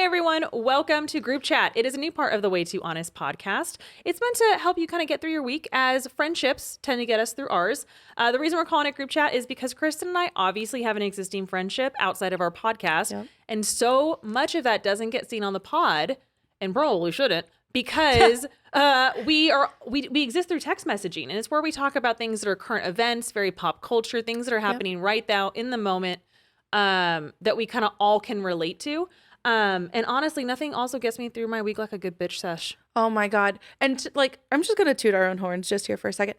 everyone. Welcome to Group Chat. It is a new part of the Way Too Honest podcast. It's meant to help you kind of get through your week as friendships tend to get us through ours. The reason we're calling it Group Chat is because Kristen and I obviously have an existing friendship outside of our podcast. Yep. And so much of that doesn't get seen on the pod, and probably shouldn't, because we exist through text messaging. And it's where we talk about things that are current events, very pop culture, things that are happening right now in the moment that we kind of all can relate to. And honestly, nothing also gets me through my week like a good bitch sesh. Oh my God. And I'm just going to toot our own horns just here for a second.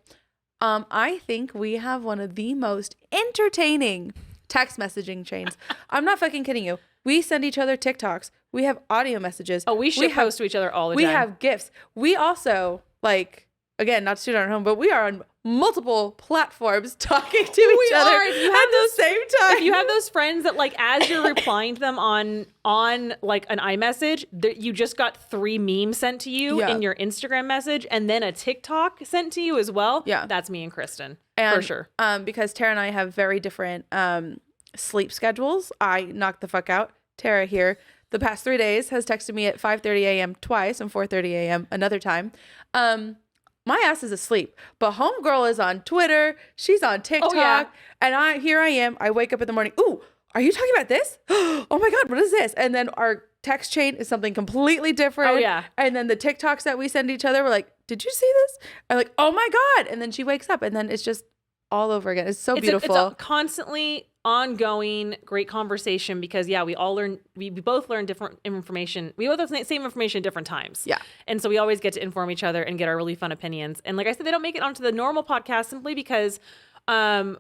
I think we have one of the most entertaining text messaging chains. I'm not fucking kidding you. We send each other TikToks. We have audio messages. Oh, we post to each other all the time. We have GIFs. We also, again, not to toot our own horn, but we are on multiple platforms talking to each other at the same time. If you have those friends that as you're replying to them on like an iMessage, you just got 3 memes sent to you in your Instagram message and then a TikTok sent to you as well. Yeah. That's me and Kristen, for sure. Because Tara and I have very different sleep schedules. I knock the fuck out. Tara here, the past 3 days, has texted me at 5:30 a.m. twice and 4:30 a.m. another time. My ass is asleep, but homegirl is on Twitter. She's on TikTok. And I am. I wake up in the morning. Ooh, are you talking about this? Oh my God, what is this? And then our text chain is something completely different. Oh yeah. And then the TikToks that we send each other, we're like, did you see this? I'm like, oh my God. And then she wakes up and then it's just all over again. It's so beautiful. It's a constantly ongoing great conversation because we all learn, we both learn different information. We both have the same information at different times. Yeah. And so we always get to inform each other and get our really fun opinions. And like I said, they don't make it onto the normal podcast simply because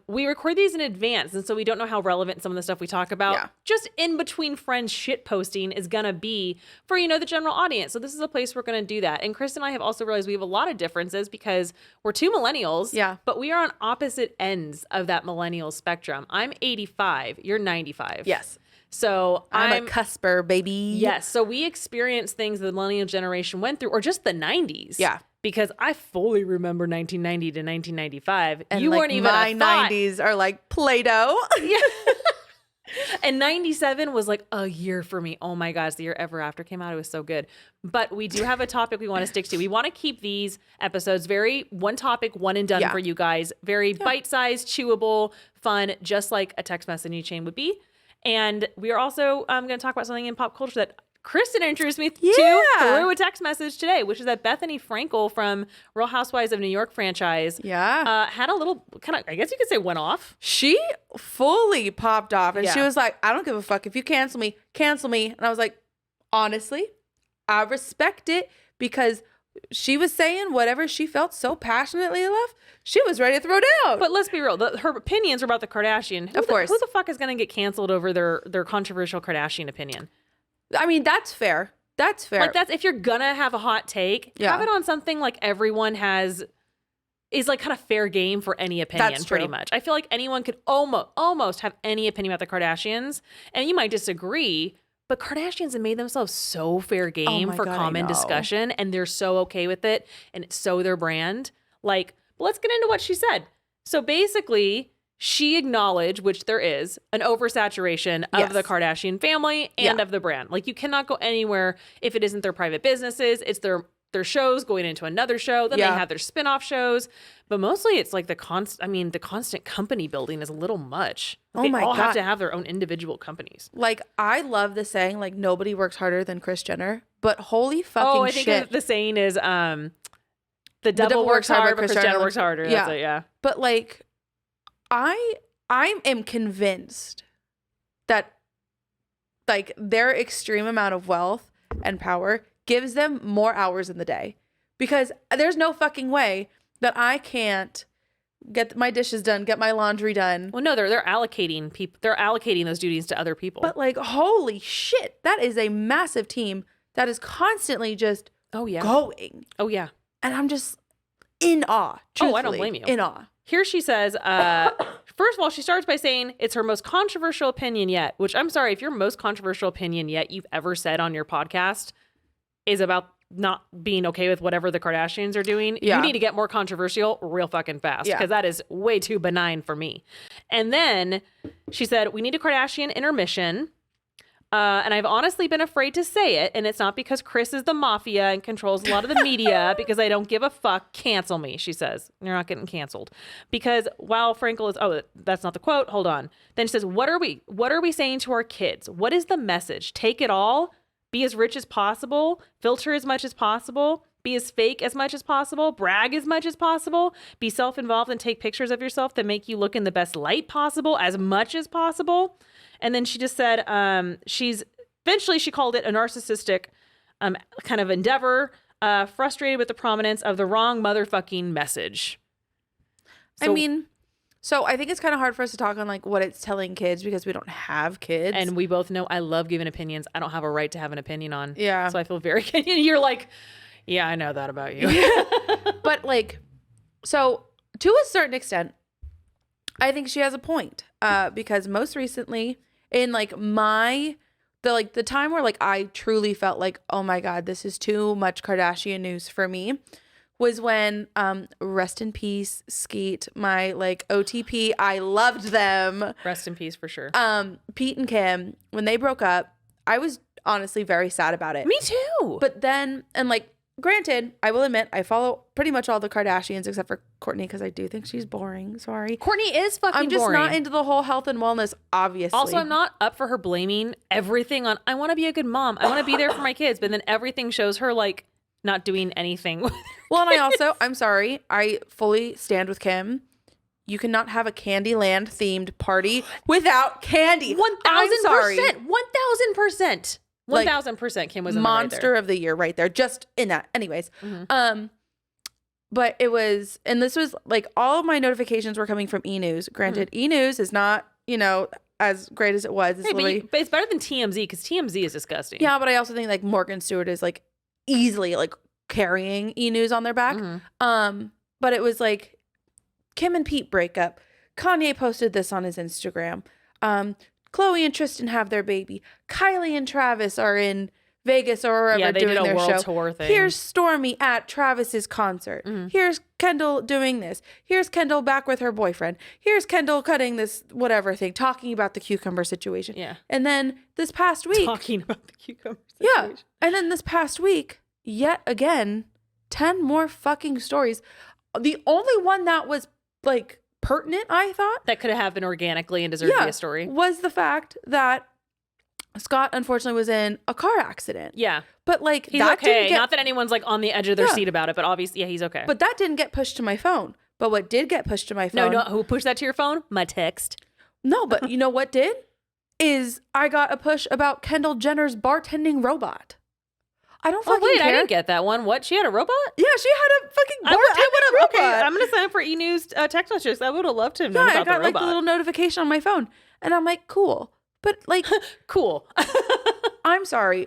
we record these in advance. And so we don't know how relevant some of the stuff we talk about just in between friends shit posting is going to be for, the general audience. So this is a place we're going to do that. And Chris and I have also realized we have a lot of differences because we're 2 millennials, but we are on opposite ends of that millennial spectrum. I'm 85. You're 95. Yes. So I'm a cusper, baby. Yes. So we experienced things the millennial generation went through, or just the 90s. Yeah. Because I fully remember 1990 to 1995. And you weren't even my 90s are like Play-Doh. Yeah. And 97 was like a year for me. Oh my gosh, the year ever after came out. It was so good. But we do have a topic we want to stick to. We want to keep these episodes very one topic, one and done for you guys. Very bite-sized, chewable, fun, just like a text messaging chain would be. And we are also going to talk about something in pop culture that Kristen introduced me to through a text message today, which is that Bethenny Frankel from Real Housewives of New York franchise had a little kind of, I guess you could say, went off. She fully popped off and she was like, I don't give a fuck. If you cancel me, cancel me. And I was like, honestly, I respect it because she was saying whatever she felt so passionately enough. She was ready to throw down. But let's be real. Her opinions are about the Kardashian. Of course. Who the fuck is going to get canceled over their controversial Kardashian opinion? I mean, that's fair. That's fair. If you're gonna have a hot take, have it on something like everyone is like kind of fair game for any opinion. That's pretty much. I feel like anyone could almost have any opinion about the Kardashians, and you might disagree, but Kardashians have made themselves so fair game for common discussion, and they're so okay with it, and it's so their brand. But let's get into what she said. So basically, she acknowledged, which there is, an oversaturation of the Kardashian family and of the brand. You cannot go anywhere if it isn't their private businesses. It's their shows going into another show. Then they have their spin-off shows. But mostly it's like the constant company building is a little much. They all have to have their own individual companies. I love the saying, nobody works harder than Kris Jenner. But holy fucking shit. I think the saying is, the devil works hard, but Kris Jenner works harder. That's it, yeah. But I am convinced that their extreme amount of wealth and power gives them more hours in the day, because there's no fucking way that I can't get my dishes done, get my laundry done. Well, no, they're allocating people. They're allocating those duties to other people. But holy shit, that is a massive team that is constantly just going. Oh yeah. And I'm just in awe. Truthfully, I don't blame you. In awe. Here she says, first of all, she starts by saying it's her most controversial opinion yet, which I'm sorry, if your most controversial opinion yet you've ever said on your podcast is about not being okay with whatever the Kardashians are doing, you need to get more controversial real fucking fast, because that is way too benign for me. And then she said, we need a Kardashian intermission. And I've honestly been afraid to say it. And it's not because Kris is the mafia and controls a lot of the media, because I don't give a fuck. Cancel me, she says. You're not getting canceled. Because while Frankel is, oh, that's not the quote. Hold on. Then she says, what are we saying to our kids? What is the message? Take it all. Be as rich as possible. Filter as much as possible. Be as fake as much as possible. Brag as much as possible. Be self-involved and take pictures of yourself that make you look in the best light possible as much as possible. And then she just said eventually she called it a narcissistic kind of endeavor, frustrated with the prominence of the wrong motherfucking message. So, I mean, so I think it's kind of hard for us to talk on like what it's telling kids because we don't have kids. And we both know I love giving opinions. I don't have a right to have an opinion on. Yeah. So I feel very, you're like, yeah, I know that about you. But like, so to a certain extent, I think she has a point because most recently in like the time where like I truly felt like, oh my God, this is too much Kardashian news for me was when rest in peace, Skeet, my like OTP. I loved them. Rest in peace for sure. Pete and Kim, when they broke up, I was honestly very sad about it. Me too. But then, and like, granted, I will admit, I follow pretty much all the Kardashians except for Kourtney because I do think she's boring. Sorry. Kourtney is fucking boring. I'm just not into the whole health and wellness, obviously. Also, I'm not up for her blaming everything on, I want to be a good mom. I want to be there for my kids. But then everything shows her like not doing anything. Well, and I'm sorry, I fully stand with Kim. You cannot have a Candyland themed party without candy. 1,000%. 1,000%. 1,000% Kim was in monster of the year right there, just in that. Anyways, but it was, and this was like all of my notifications were coming from E! News. Granted, E! News is not, as great as it was. It's, but it's better than TMZ because TMZ is disgusting. Yeah, but I also think like Morgan Stewart is like easily like carrying E! News on their back. But it was like Kim and Pete break up. Kanye posted this on his Instagram. Khloe and Tristan have their baby. Kylie and Travis are in Vegas or wherever doing their show. Tour thing. Here's Stormi at Travis's concert. Here's Kendall doing this. Here's Kendall back with her boyfriend. Here's Kendall cutting this whatever thing, talking about the cucumber situation. Yeah. And then this past week. Talking about the cucumber situation. Yeah. And then this past week, yet again, 10 more fucking stories. The only one that was like pertinent, I thought, that could have happened organically and deserved to be a story, was the fact that Scott unfortunately was in a car accident. Yeah. But like, he's okay. Not that anyone's like on the edge of their seat about it, but obviously, yeah, he's okay. But that didn't get pushed to my phone. But what did get pushed to my phone? No, who pushed that to your phone? My text. No, but you know what did? Is I got a push about Kendall Jenner's bartending robot. I don't fucking care. I didn't get that one. What? She had a robot? Yeah, she had a fucking bartending robot. Okay, I'm going to sign up for E! News text messages. I would have loved to know about the robot. I got like the little notification on my phone. And I'm like, cool. But like, cool. I'm sorry.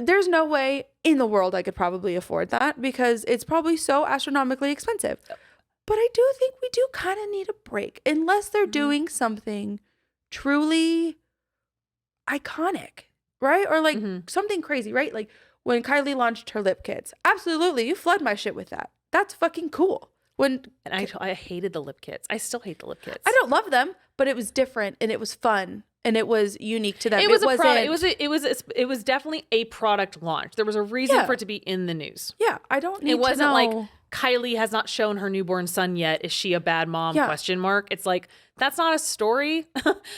There's no way in the world I could probably afford that because it's probably so astronomically expensive. But I do think we do kind of need a break unless they're doing something truly iconic, right? Or like something crazy, right? Like when Kylie launched her lip kits. Absolutely. You flood my shit with that. That's fucking cool. And I hated the lip kits. I still hate the lip kits. I don't love them, but it was different and it was fun. And it was unique to them. It was a product. It was definitely a product launch. There was a reason for it to be in the news. Yeah, I don't need to know. It wasn't like Kylie has not shown her newborn son yet. Is she a bad mom? Question mark. It's like that's not a story.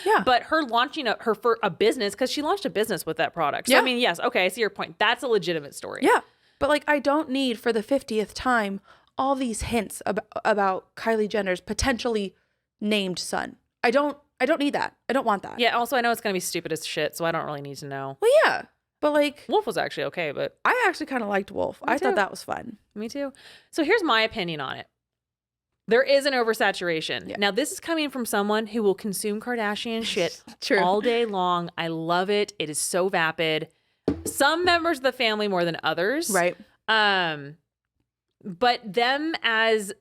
Yeah. But her launching her for a business because she launched a business with that product. So I mean, yes, okay, I see your point. That's a legitimate story. Yeah, but like I don't need for the 50th time all these hints about Kylie Jenner's potentially named son. I don't need that. I don't want that. Yeah, also I know it's going to be stupid as shit, so I don't really need to know. Well, yeah. But like Wolf was actually okay, but I actually kind of liked Wolf. I thought that was fun. Me too. So here's my opinion on it. There is an oversaturation. Yeah. Now, this is coming from someone who will consume Kardashian shit all day long. I love it. It is so vapid. Some members of the family more than others. Right. But them as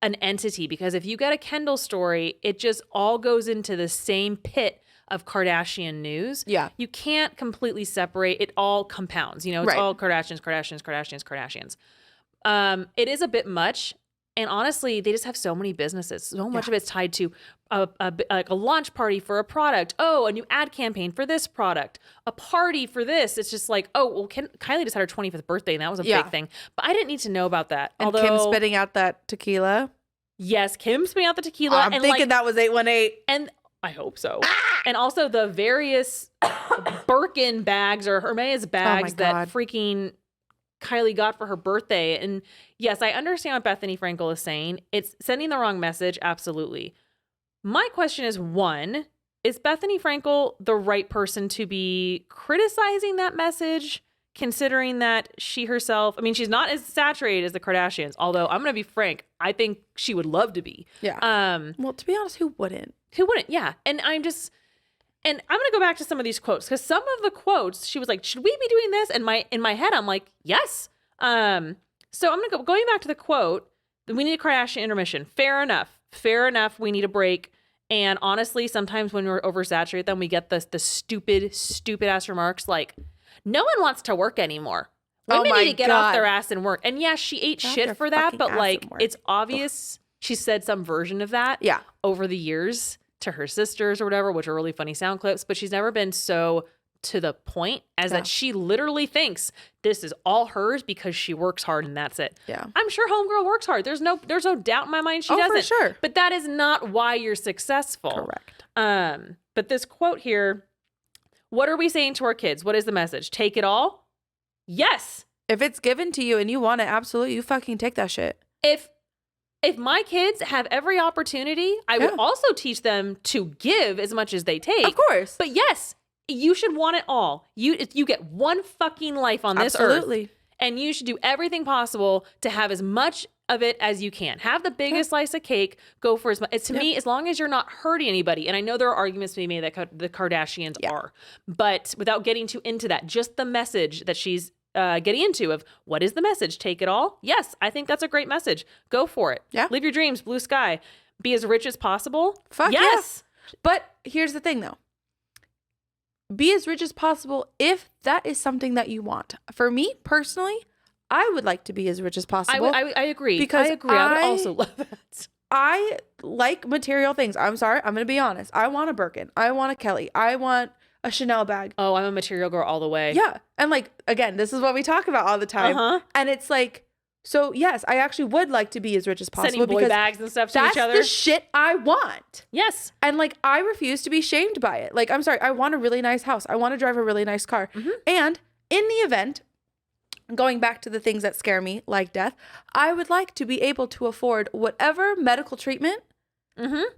an entity, because if you get a Kendall story, it just all goes into the same pit of Kardashian news. Yeah. You can't completely separate. It all compounds. It's all Kardashians. It is a bit much. And honestly, they just have so many businesses. So much of it's tied to like a launch party for a product. Oh, a new ad campaign for this product. A party for this. It's just like, oh, well, Kylie just had her 25th birthday, and that was a big thing. But I didn't need to know about that. And Kim spitting out that tequila. Yes, Kim spitting out the tequila. I'm thinking that was 818. And I hope so. And also the various Birkin bags or Hermes bags that freaking Kylie got for her birthday. And yes, I understand what Bethenny Frankel is saying. It's sending the wrong message. Absolutely. My question is, one, is Bethenny Frankel the right person to be criticizing that message, considering that she herself, I mean, she's not as saturated as the Kardashians, although I'm going to be frank, I think she would love to be. Yeah. Well, to be honest, who wouldn't? Who wouldn't? Yeah. And I'm going to go back to some of these quotes, because some of the quotes, she was like, should we be doing this? And in my head, I'm like, yes. So I'm going to going back to the quote, we need a Kardashian intermission. Fair enough. We need a break. And honestly, sometimes when we're oversaturated, then we get the stupid ass remarks like, no one wants to work anymore. Women need to get off their ass and work. And yeah, she ate shit for that, but like, it's obvious she said some version of that over the years to her sisters or whatever, which are really funny sound clips, but she's never been so to the point as that she literally thinks this is all hers because she works hard and that's it. Yeah. I'm sure homegirl works hard. There's no doubt in my mind she doesn't. For sure. But that is not why you're successful. Correct. But this quote here, what are we saying to our kids? What is the message? Take it all? Yes. If it's given to you and you want it, absolutely, you fucking take that shit. If my kids have every opportunity, I would also teach them to give as much as they take. Of course. But yes, you should want it all. You get one fucking life on this earth. And you should do everything possible to have as much of it as you can. Have the biggest slice of cake. Go for as much. To me, as long as you're not hurting anybody, and I know there are arguments to be made that the Kardashians are, but without getting too into that, just the message that she's getting into of what is the message? Take it all? Yes, I think that's a great message. Go for it. Yeah. Live your dreams, blue sky. Be as rich as possible. Fuck yes. Yeah. But here's the thing though. Be as rich as possible if that is something that you want. For me personally, I would like to be as rich as possible. I agree. Because I agree. I would also love that. I like material things. I'm sorry. I'm going to be honest. I want a Birkin. I want a Kelly. I want a Chanel bag. Oh, I'm a material girl all the way. Yeah. And like, again, this is what we talk about all the time. And it's like, so yes, I actually would like to be as rich as possible. Sending boy bags and stuff to each other. That's the shit I want. Yes. And like, I refuse to be shamed by it. Like, I'm sorry. I want a really nice house. I want to drive a really nice car. And in the event, going back to the things that scare me, like death, I would like to be able to afford whatever medical treatment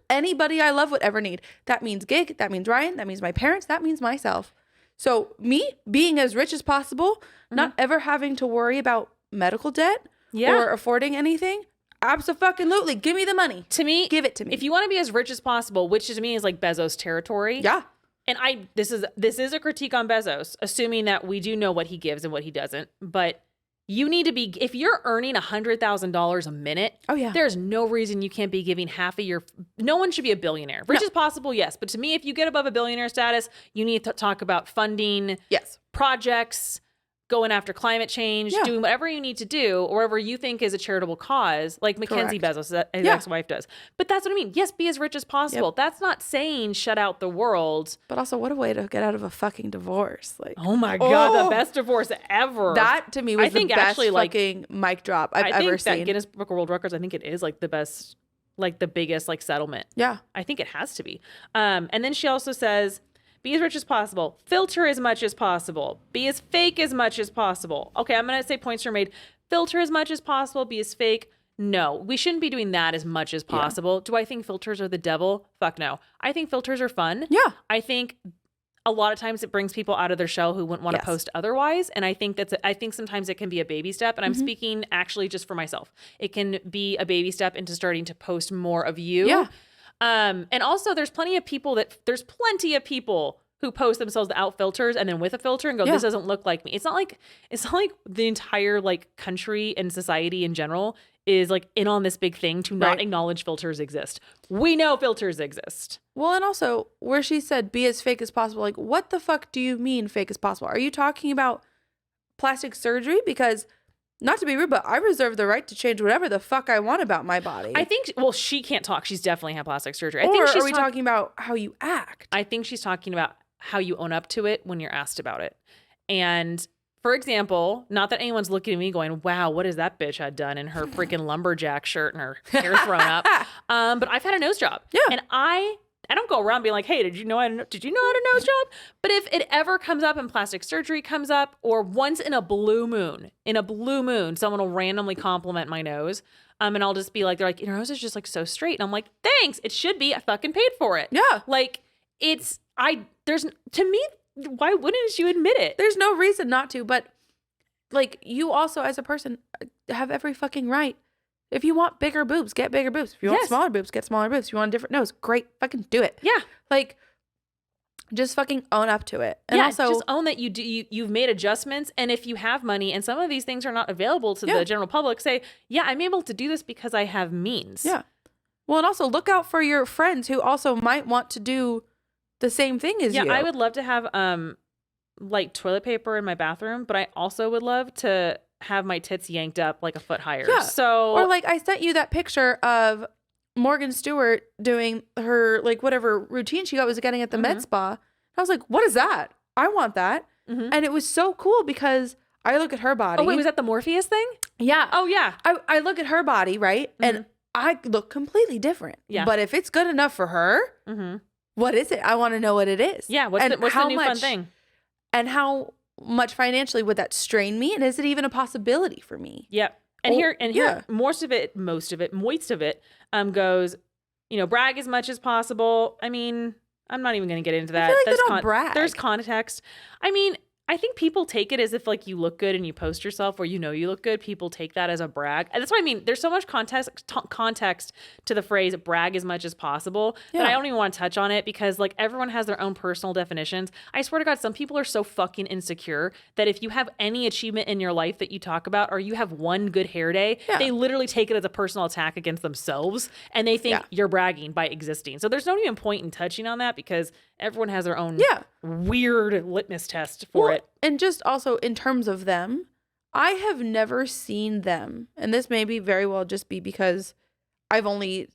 anybody I love would ever need. That means gig. That means Ryan. That means my parents. That means myself. So me being as rich as possible, not ever having to worry about medical debt or affording anything. Absolutely. Give me the money. To me, give it to me. If you want to be as rich as possible, which to me is like Bezos territory. Yeah. And this is a critique on Bezos, assuming that we do know what he gives and what he doesn't. But you need to be, if you're earning $100,000 a minute, there's no reason you can't be giving half of your, no one should be a billionaire. Rich as possible, yes. But to me, if you get above a billionaire status, you need to talk about funding projects, going after climate change, doing whatever you need to do, or whatever you think is a charitable cause, like Mackenzie Bezos, his ex-wife does. But that's what I mean. Yes, be as rich as possible. That's not saying shut out the world. But also, what a way to get out of a fucking divorce. Like, oh my God, the best divorce ever. That, to me, was the best fucking mic drop I've ever seen. I think that Guinness Book of World Records, I think it is like the best, like the biggest like settlement. Yeah. I think it has to be. And then she also says, be as rich as possible. Filter as much as possible. Be as fake as much as possible. Okay, I'm going to say points are made. Filter as much as possible. Be as fake. No, we shouldn't be doing that as much as possible. Do I think filters are the devil? Fuck no. I think filters are fun. Yeah. I think a lot of times it brings people out of their shell who wouldn't want to post otherwise. And I think I think sometimes it can be a baby step. And I'm speaking actually just for myself. It can be a baby step into starting to post more of you. Yeah. And also there's plenty of people who post themselves without filters and then with a filter and go, this doesn't look like me. It's not like the entire like country and society in general is like in on this big thing to not acknowledge filters exist. We know filters exist. Well, and also where she said be as fake as possible, like what the fuck do you mean fake as possible? Are you talking about plastic surgery? Because not to be rude, but I reserve the right to change whatever the fuck I want about my body. I think, well, she can't talk. She's definitely had plastic surgery. Are we talking about how you act? I think she's talking about how you own up to it when you're asked about it. And for example, not that anyone's looking at me going, wow, what is that bitch had done in her freaking lumberjack shirt and her hair thrown up? But I've had a nose job. Yeah. And I don't go around being like, hey, did you know I had a nose job? But if it ever comes up and plastic surgery comes up, or once in a blue moon, someone will randomly compliment my nose. And I'll just be like, they're like, your nose is just like so straight. And I'm like, thanks. It should be. I fucking paid for it. Yeah. Like to me, why wouldn't you admit it? There's no reason not to, but like you also as a person have every fucking right. If you want bigger boobs, get bigger boobs. If you want smaller boobs, get smaller boobs. If you want a different nose, great, fucking do it. Yeah. Like just fucking own up to it. And also just own that you've made adjustments. And if you have money and some of these things are not available to the general public, say, yeah, I'm able to do this because I have means. Yeah. Well, and also look out for your friends who also might want to do the same thing as you. Yeah, I would love to have like toilet paper in my bathroom, but I also would love to have my tits yanked up like a foot higher. Yeah. So, or like I sent you that picture of Morgan Stewart doing her like whatever routine she was getting at the med spa. I was like, what is that? I want that. And it was so cool because I look at her body. Oh wait, was that the Morpheus thing? Yeah. Oh yeah. I look at her body, right? And I look completely different. Yeah. But if it's good enough for her, what is it? I want to know what it is. Yeah. What's the new fun thing? And how much financially would that strain me? And is it even a possibility for me? Yep. And here, most of it goes, brag as much as possible. I mean, I'm not even going to get into that. I feel like they don't brag. There's context. I mean, I think people take it as if like you look good and you post yourself or you look good. People take that as a brag. And that's what I mean. There's so much context to the phrase brag as much as possible that I don't even want to touch on it because like everyone has their own personal definitions. I swear to God, some people are so fucking insecure that if you have any achievement in your life that you talk about or you have one good hair day, they literally take it as a personal attack against themselves and they think you're bragging by existing. So there's no even point in touching on that because everyone has their own weird litmus test for it. And just also in terms of them, I have never seen them. And this may be very well just be because I've only,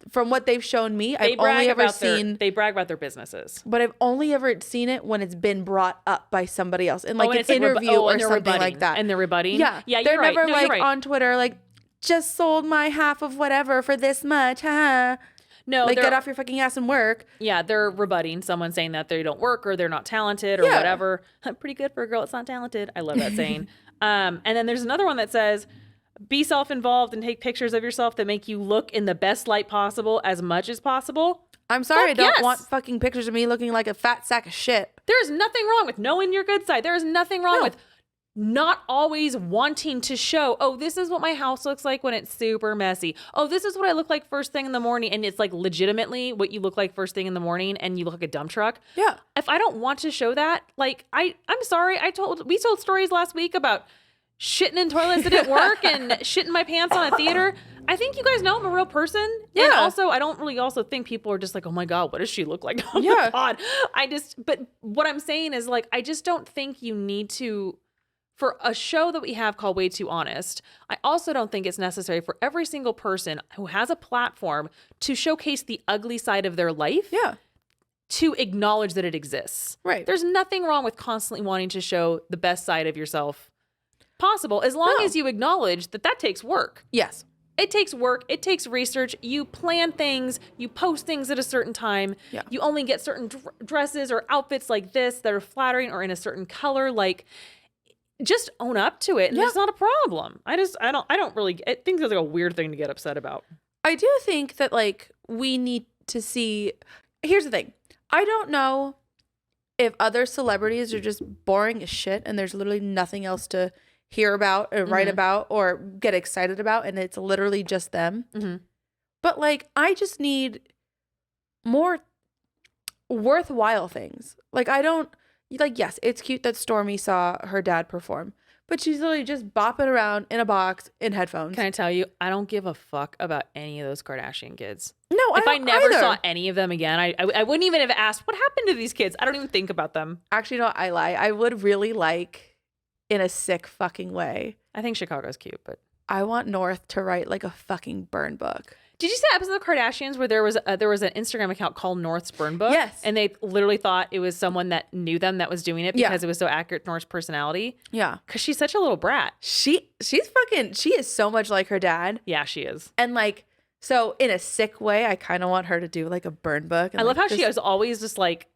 from what they've shown me, I've only ever seen. They brag about their businesses. But I've only ever seen it when it's been brought up by somebody else in like an interview or something like that. And they're rebutting? Yeah. They're never like on Twitter like, just sold my half of whatever for this much. Huh? No, like get off your fucking ass and work. Yeah, they're rebutting someone saying that they don't work or they're not talented or whatever. Pretty good for a girl that's not talented. I love that saying. And then there's another one that says, be self-involved and take pictures of yourself that make you look in the best light possible as much as possible. I'm sorry, I don't want fucking pictures of me looking like a fat sack of shit. There's nothing wrong with knowing your good side. There is nothing wrong with not always wanting to show, oh, this is what my house looks like when it's super messy. Oh, this is what I look like first thing in the morning. And it's like legitimately what you look like first thing in the morning and you look like a dump truck. Yeah. If I don't want to show that, like I'm sorry. We told stories last week about shitting in toilets that didn't work and shitting my pants on a theater. I think you guys know I'm a real person. Yeah. And also, I don't really also think people are just like, oh my God, what does she look like on the pod? But what I'm saying is like, I just don't think you need to, for a show that we have called Way Too Honest, I also don't think it's necessary for every single person who has a platform to showcase the ugly side of their life. Yeah. To acknowledge that it exists. Right. There's nothing wrong with constantly wanting to show the best side of yourself possible, as long as you acknowledge that takes work. Yes. It takes work. It takes research. You plan things. You post things at a certain time. Yeah. You only get certain dresses or outfits like this that are flattering or in a certain color. Like, just own up to it, and it's not a problem. I don't really. I think that's like a weird thing to get upset about. I do think that like we need to see. Here's the thing. I don't know if other celebrities are just boring as shit, and there's literally nothing else to hear about or write about or get excited about, and it's literally just them. But like, I just need more worthwhile things. Like, I don't. Like, yes, it's cute that Stormy saw her dad perform, but she's literally just bopping around in a box in headphones. Can I tell you, I don't give a fuck about any of those Kardashian kids. No, if I never saw any of them again, I wouldn't even have asked, what happened to these kids? I don't even think about them. Actually, no, I lie. I would really like in a sick fucking way. I think Chicago's cute, but I want North to write like a fucking burn book. Did you see that episode of the Kardashians where there was an Instagram account called North's Burn Book? Yes. And they literally thought it was someone that knew them that was doing it because it was so accurate to North's personality. Yeah. Because she's such a little brat. She is so much like her dad. Yeah, she is. And like, so in a sick way, I kind of want her to do like a burn book. And I love how she is always just like,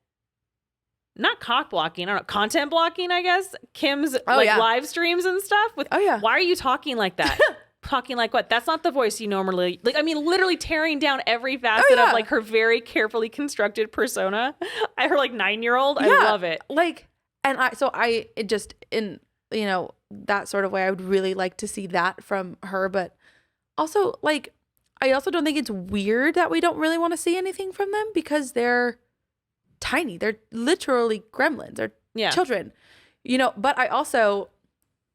not cock blocking, I don't know, content blocking, I guess. Kim's live streams and stuff with, why are you talking like that? Talking like what? That's not the voice you normally like. I mean, literally tearing down every facet of like her very carefully constructed persona. Her like 9-year-old. I love it. Like, and it just in that sort of way, I would really like to see that from her. But also, like, I also don't think it's weird that we don't really want to see anything from them because they're tiny. They're literally gremlins. They're children, But I also,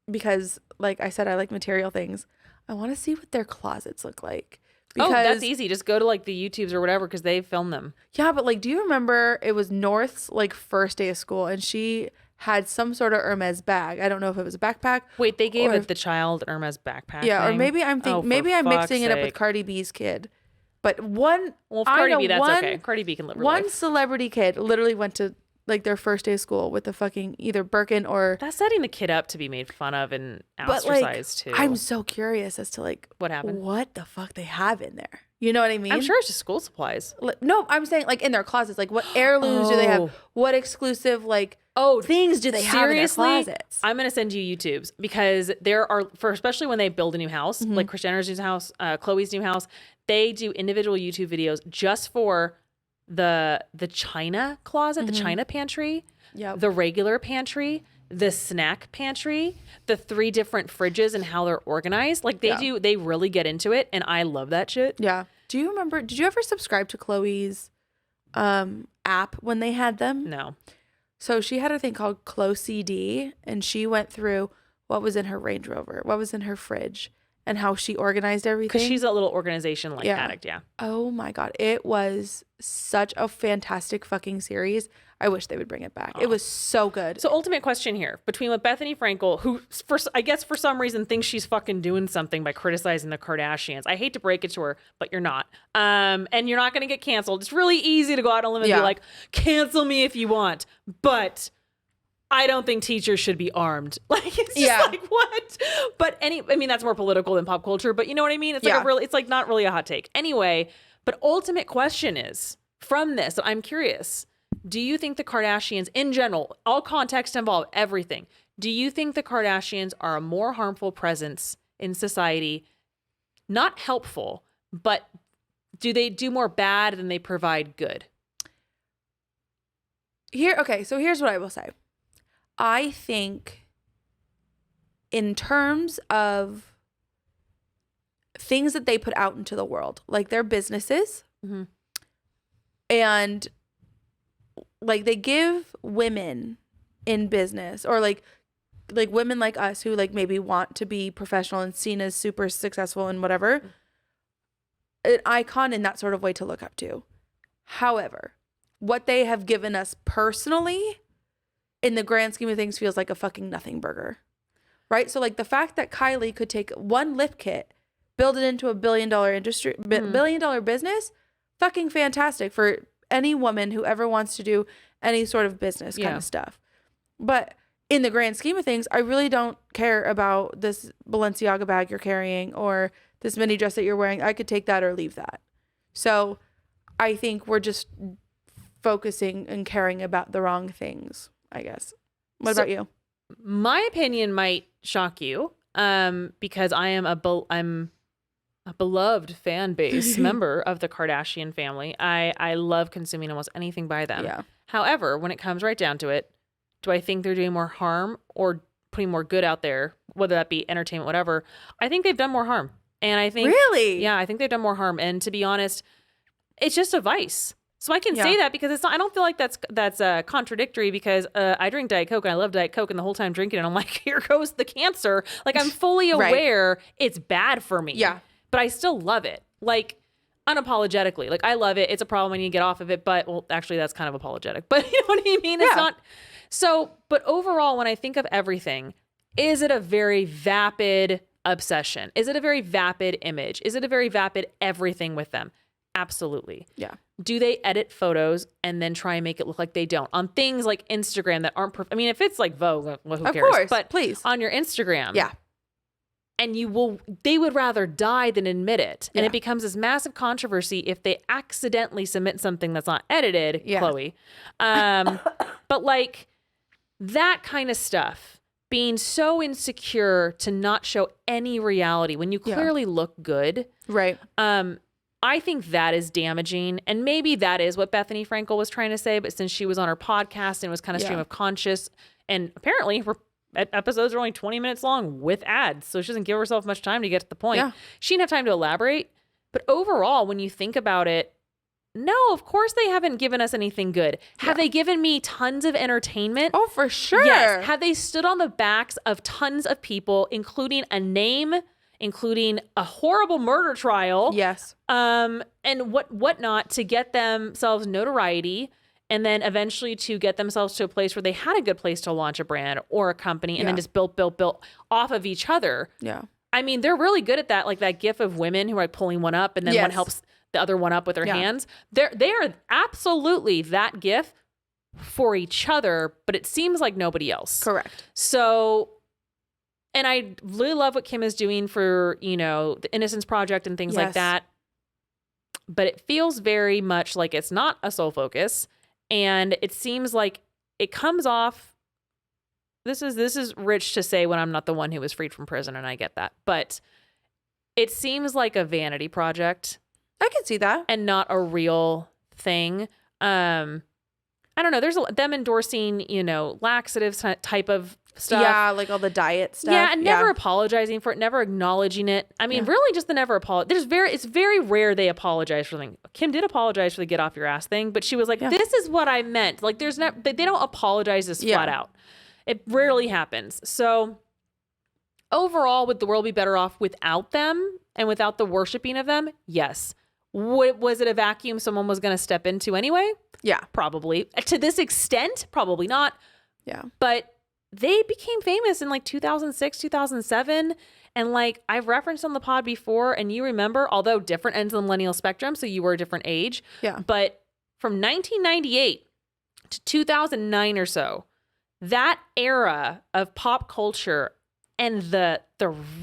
because like I said, I like material things. I want to see what their closets look like. Because, that's easy. Just go to like the YouTubes or whatever because they film them. Yeah, but like, do you remember it was North's like first day of school and she had some sort of Hermes bag. I don't know if it was a backpack. Wait, they gave it the child Hermes backpack. Yeah, thing? Or maybe I'm mixing it up with Cardi B's kid. But Cardi B, that's okay. Cardi B can live her life. One celebrity kid literally went to like their first day of school with the fucking either Birkin or... That's setting the kid up to be made fun of and ostracized too. I'm so curious as to like... What happened? What the fuck they have in there. You know what I mean? I'm sure it's just school supplies. No, I'm saying like in their closets. Like what heirlooms do they have? What exclusive like things do they have in their closets? I'm going to send you YouTubes because there are, especially when they build a new house, like Kris Jenner's new house, Khloe's new house, they do individual YouTube videos just for the China closet, the China pantry, the regular pantry, the snack pantry, the 3 different fridges and how they're organized. Like they really get into it. And I love that shit. Yeah. Did you ever subscribe to Khloe's app when they had them? No. So she had a thing called Khlo CD and she went through what was in her Range Rover, what was in her fridge, and how she organized everything. Because she's a little organization addict, Oh my God. It was such a fantastic fucking series. I wish they would bring it back. It was so good. So ultimate question here, between with Bethenny Frankel, who I guess for some reason thinks she's fucking doing something by criticizing the Kardashians. I hate to break it to her, but you're not. And you're not going to get canceled. It's really easy to go out on a limb and be like, cancel me if you want. But I don't think teachers should be armed. Like, it's just like, what? But that's more political than pop culture, but you know what I mean? It's like it's like not really a hot take. Anyway, but ultimate question is, from this, I'm curious, do you think the Kardashians in general, all context involved, everything, do you think the Kardashians are a more harmful presence in society? Not helpful, but do they do more bad than they provide good? So here's what I will say. I think in terms of things that they put out into the world, like their businesses, and like they give women in business or like women like us who like maybe want to be professional and seen as super successful and whatever, an icon in that sort of way to look up to. However, what they have given us personally in the grand scheme of things feels like a fucking nothing burger, right? So like the fact that Kylie could take one lip kit, build it into a $1 billion industry, $1 billion business, fucking fantastic for any woman who ever wants to do any sort of business kind of stuff. But in the grand scheme of things, I really don't care about this Balenciaga bag you're carrying or this mini dress that you're wearing. I could take that or leave that. So I think we're just focusing and caring about the wrong things, I guess. What about you? My opinion might shock you because I am I'm a beloved fan base member of the Kardashian family. I love consuming almost anything by them. Yeah. However, when it comes right down to it, do I think they're doing more harm or putting more good out there, whether that be entertainment, whatever? I think they've done more harm. And I think... Really? Yeah, I think they've done more harm. And to be honest, it's just a vice. So I can say that because it's not, I don't feel like that's contradictory because I drink Diet Coke and I love Diet Coke and the whole time drinking it, I'm like, here goes the cancer. Like I'm fully aware it's bad for me. Yeah. But I still love it. Like unapologetically. Like I love it. It's a problem when you get off of it. But well, actually that's kind of apologetic. But you know what I mean? It's not. So, but overall, when I think of everything, Is it a very vapid obsession? Is it a very vapid image? Is it a very vapid everything with them? Absolutely. Yeah. Do they edit photos and then try and make it look like they don't? On things like Instagram that aren't I mean, if it's like Vogue, well, who cares? Of course, but please. On your Instagram. Yeah. And they would rather die than admit it. And it becomes this massive controversy if they accidentally submit something that's not edited, Chloe. But like that kind of stuff, being so insecure to not show any reality when you clearly look good. Right. I think that is damaging. And maybe that is what Bethenny Frankel was trying to say. But since she was on her podcast and was kind of stream of conscious, and apparently her episodes are only 20 minutes long with ads, so she doesn't give herself much time to get to the point. She didn't have time to elaborate. But overall, when you think about it, no, of course they haven't given us anything good. Have they given me tons of entertainment? Oh, for sure. Yes. Have they stood on the backs of tons of people, including a name, including a horrible murder trial? Yes. And whatnot to get themselves notoriety, and then eventually to get themselves to a place where they had a good place to launch a brand or a company, and then just built off of each other. Yeah. I mean, they're really good at that, like that gif of women who are like pulling one up and then one helps the other one up with their hands. They are absolutely that gif for each other, but it seems like nobody else. Correct. So, and I really love what Kim is doing for, the Innocence Project and things like that. But it feels very much like it's not a sole focus. And it seems like it comes off. This is rich to say when I'm not the one who was freed from prison, and I get that. But it seems like a vanity project. I can see that. And not a real thing. I don't know. There's them endorsing, laxatives type of stuff. Yeah, like all the diet stuff. Yeah, and never apologizing for it, never acknowledging it. I mean, really just the never apologize. It's very rare they apologize for something. Kim did apologize for the get off your ass thing, but she was like, this is what I meant. Like they don't apologize this flat out. It rarely happens. So overall, would the world be better off without them and without the worshiping of them? Yes. Was it a vacuum someone was going to step into anyway? Yeah. Probably. To this extent, probably not. Yeah. But they became famous in like 2006, 2007. And like I've referenced on the pod before, and you remember, although different ends of the millennial spectrum, so you were a different age. Yeah. But from 1998 to 2009 or so, that era of pop culture and the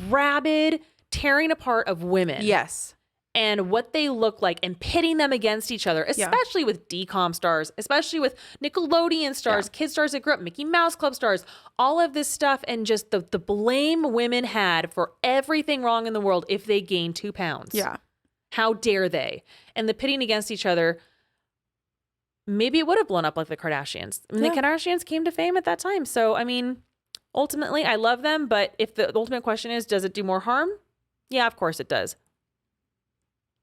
rabid tearing apart of women. Yes. And what they look like and pitting them against each other, especially with DCOM stars, especially with Nickelodeon stars, kid stars that grew up, Mickey Mouse Club stars, all of this stuff, and just the blame women had for everything wrong in the world if they gained 2 pounds. Yeah. How dare they? And the pitting against each other, maybe it would have blown up like the Kardashians. I mean, the Kardashians came to fame at that time. So, I mean, ultimately, I love them. But if the ultimate question is, does it do more harm? Yeah, of course it does.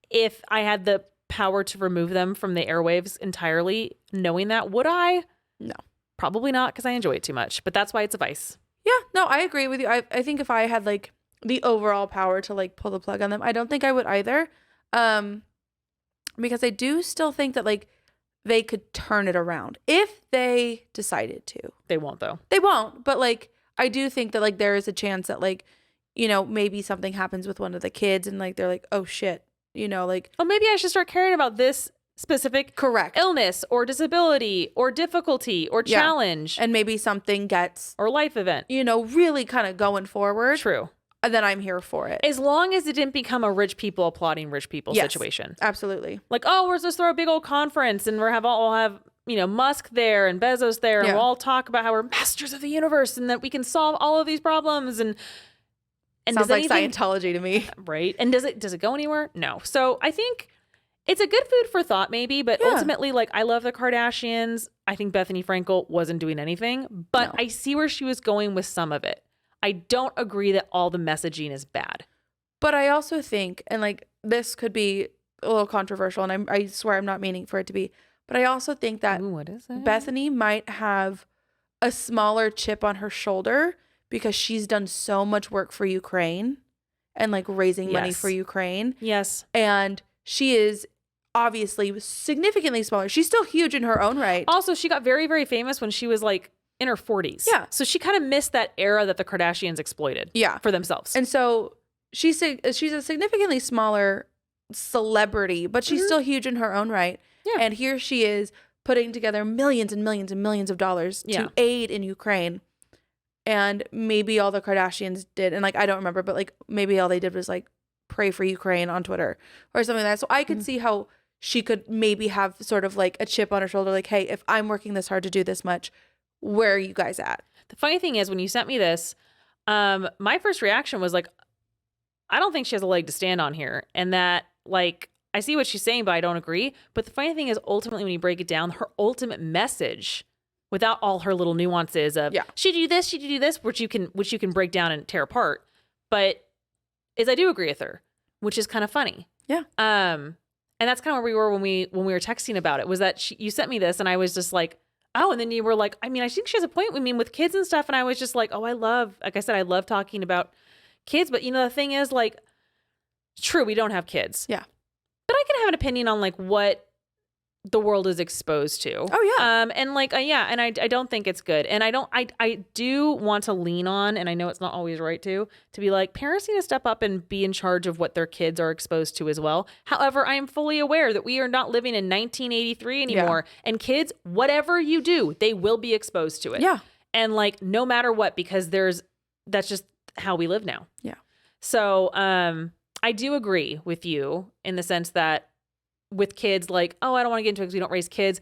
If I had the power to remove them from the airwaves entirely, knowing that, would I? No. Probably not, because I enjoy it too much. But that's why it's a vice. Yeah, no, I agree with you. I think if I had like the overall power to like pull the plug on them, I don't think I would either. Because I do still think that like they could turn it around if they decided to. They won't though. They won't. But like, I do think that like there is a chance that like, maybe something happens with one of the kids and like, they're like, oh shit. Like, oh, maybe I should start caring about this specific illness or disability or difficulty or challenge. And maybe something gets, or life event, really kind of going forward. True. And then I'm here for it. As long as it didn't become a rich people applauding rich people situation. Absolutely. Like, oh, we're just throw a big old conference and we'll have Musk there and Bezos there. And we'll all talk about how we're masters of the universe and that we can solve all of these problems. And sounds like Scientology to me. Right. And does it go anywhere? No. So I think it's a good food for thought maybe, but ultimately, like, I love the Kardashians. I think Bethenny Frankel wasn't doing anything, but I see where she was going with some of it. I don't agree that all the messaging is bad. But I also think, and like this could be a little controversial, and I swear I'm not meaning for it to be, but I also think that what is it? Bethenny might have a smaller chip on her shoulder because she's done so much work for Ukraine and like raising money for Ukraine. Yes. And she is obviously significantly smaller. She's still huge in her own right. Also, she got very, very famous when she was like in her 40s. Yeah. So she kind of missed that era that the Kardashians exploited for themselves. And so she's a significantly smaller celebrity, but she's still huge in her own right. Yeah. And here she is putting together millions and millions and millions of dollars to aid in Ukraine. And maybe all the Kardashians did, and like, I don't remember, but like maybe all they did was like pray for Ukraine on Twitter or something like that. So I could see how she could maybe have sort of like a chip on her shoulder. Like, hey, if I'm working this hard to do this much, where are you guys at? The funny thing is when you sent me this, my first reaction was like, I don't think she has a leg to stand on here. And that like, I see what she's saying, but I don't agree. But the funny thing is ultimately when you break it down, her ultimate message without all her little nuances of she do this, which you can break down and tear apart. But is I do agree with her, which is kind of funny. Yeah. And that's kind of where we were when we were texting about it, was that you sent me this and I was just like, oh, and then you were like, I mean, I think she has a point. I mean, with kids and stuff. And I was just like, oh, like I said, I love talking about kids. But, you know, the thing is, like, true, we don't have kids. Yeah. But I can have an opinion on, like, what the world is exposed to. Oh, yeah. And, like, and I don't think it's good. And I do want to lean on, and I know it's not always right to be like, parents need to step up and be in charge of what their kids are exposed to as well. However, I am fully aware that we are not living in 1983 anymore. Yeah. And kids, whatever you do, they will be exposed to it. Yeah. And, like, no matter what, because that's just how we live now. Yeah. So, I do agree with you in the sense that with kids, like, oh, I don't want to get into it because we don't raise kids.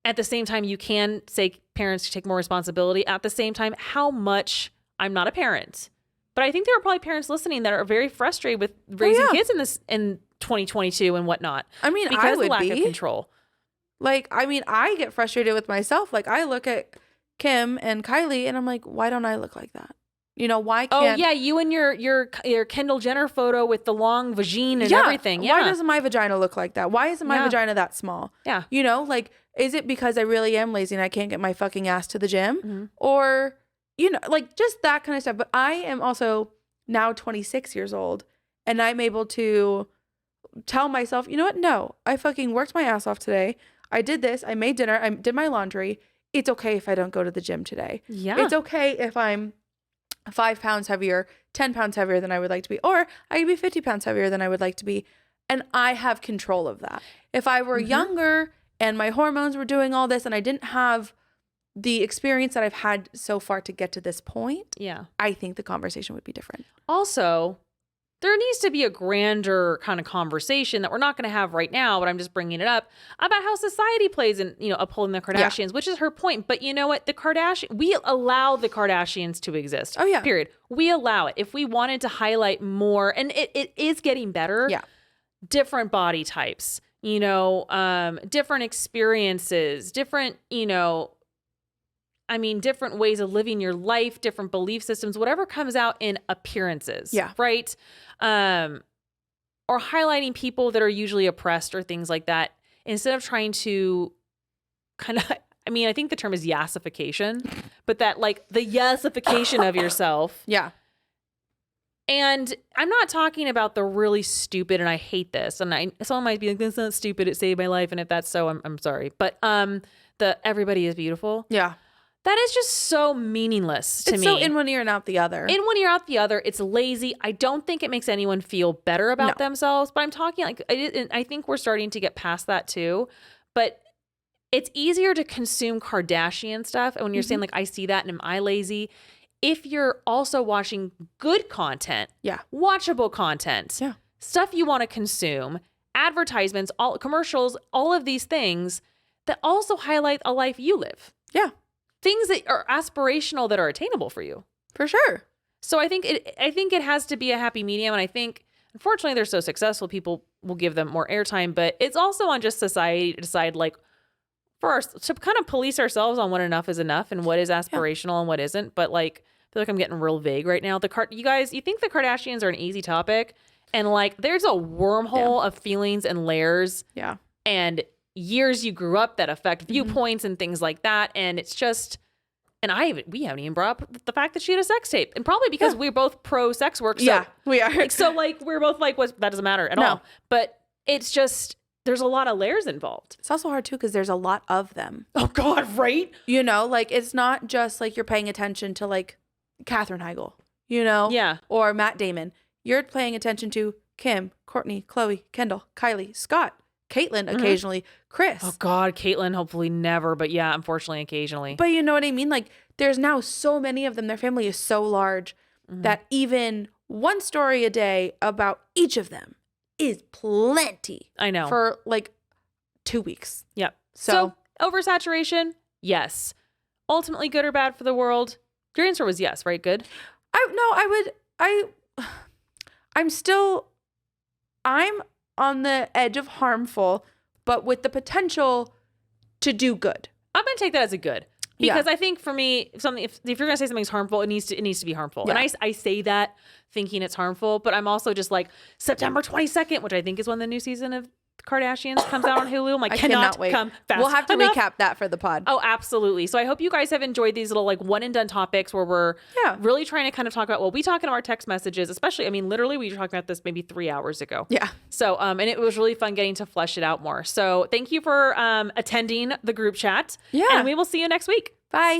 At the same time, you can say parents should take more responsibility. At the same time, how much, I'm not a parent, but I think there are probably parents listening that are very frustrated with raising kids in 2022 and whatnot. I mean, because I of would the lack of control. Like, I mean, I get frustrated with myself. Like, I look at Kim and Kylie and I'm like, why don't I look like that? You know, why can't... Oh, yeah, you and your Kendall Jenner photo with the long vagina and everything. Yeah. Why doesn't my vagina look like that? Why isn't my vagina that small? Yeah. You know, like, is it because I really am lazy and I can't get my fucking ass to the gym? Mm-hmm. Or, you know, like, just that kind of stuff. But I am also now 26 years old and I'm able to tell myself, you know what? No, I fucking worked my ass off today. I did this. I made dinner. I did my laundry. It's okay if I don't go to the gym today. Yeah. It's okay if I'm 5 pounds heavier, 10 pounds heavier than I would like to be, or I could be 50 pounds heavier than I would like to be. And I have control of that. If I were younger and my hormones were doing all this and I didn't have the experience that I've had so far to get to this point, I think the conversation would be different. Also, there needs to be a grander kind of conversation that we're not going to have right now, but I'm just bringing it up about how society plays in, you know, upholding the Kardashians, which is her point. But you know what? We allow the Kardashians to exist. Oh, yeah. Period. We allow it. If we wanted to highlight more, and it is getting better. Yeah. Different body types, you know, different experiences, different, you know, I mean, different ways of living your life, different belief systems, whatever comes out in appearances. Yeah. Right. Or highlighting people that are usually oppressed or things like that, instead of trying to kind of, I mean, I think the term is yassification, but that like the yassification of yourself. Yeah. And I'm not talking about the really stupid, and I hate this. And someone might be like, "That's not stupid. It saved my life." And if that's so, I'm sorry. But the everybody is beautiful. Yeah. That is just so meaningless to me. It's so in one ear and out the other. In one ear, out the other. It's lazy. I don't think it makes anyone feel better about themselves. But I'm talking like, I think we're starting to get past that too. But it's easier to consume Kardashian stuff. And when you're saying like, I see that and am I lazy? If you're also watching good content, watchable content, stuff you want to consume, advertisements, all commercials, all of these things that also highlight a life you live. Yeah. Things that are aspirational that are attainable for you. For sure. So I think it has to be a happy medium. And I think, unfortunately, they're so successful, people will give them more airtime. But it's also on just society to decide, like, to kind of police ourselves on what enough is enough and what is aspirational and what isn't. But, like, I feel like I'm getting real vague right now. You guys, you think the Kardashians are an easy topic? And, like, there's a wormhole of feelings and layers. Yeah. And years you grew up that affect viewpoints and things like that. And it's just, and we haven't even brought up the fact that she had a sex tape, and probably because we're both pro sex work. So, we are. So like, we're both like, that doesn't matter at all. But it's just, there's a lot of layers involved. It's also hard too because there's a lot of them. Oh God, right? You know, like it's not just like you're paying attention to like Katherine Heigl, you know? Yeah. Or Matt Damon. You're paying attention to Kim, Courtney, Chloe, Kendall, Kylie, Scott, Caitlyn occasionally, Chris. Oh God, Caitlyn, hopefully never, but yeah, unfortunately occasionally. But you know what I mean? Like there's now so many of them. Their family is so large that even one story a day about each of them is plenty. I know. For like 2 weeks. Yep. So oversaturation, yes. Ultimately good or bad for the world? Your answer was yes, right? Good? I'm on the edge of harmful, but with the potential to do good. I'm going to take that as a good. Because I think for me, if you're going to say something's harmful, it needs to be harmful. Yeah. And I say that thinking it's harmful, but I'm also just like September 22nd, which I think is when the new season of Kardashians comes out on Hulu. I'm like, I cannot wait. Come fast. We'll have to recap that for the pod. Oh, absolutely. So I hope you guys have enjoyed these little like one and done topics where we're really trying to kind of talk about, well, we talk in our text messages, especially, I mean, literally we were talking about this maybe 3 hours ago. Yeah. So, and it was really fun getting to flesh it out more. So thank you for attending the group chat. Yeah. And we will see you next week. Bye.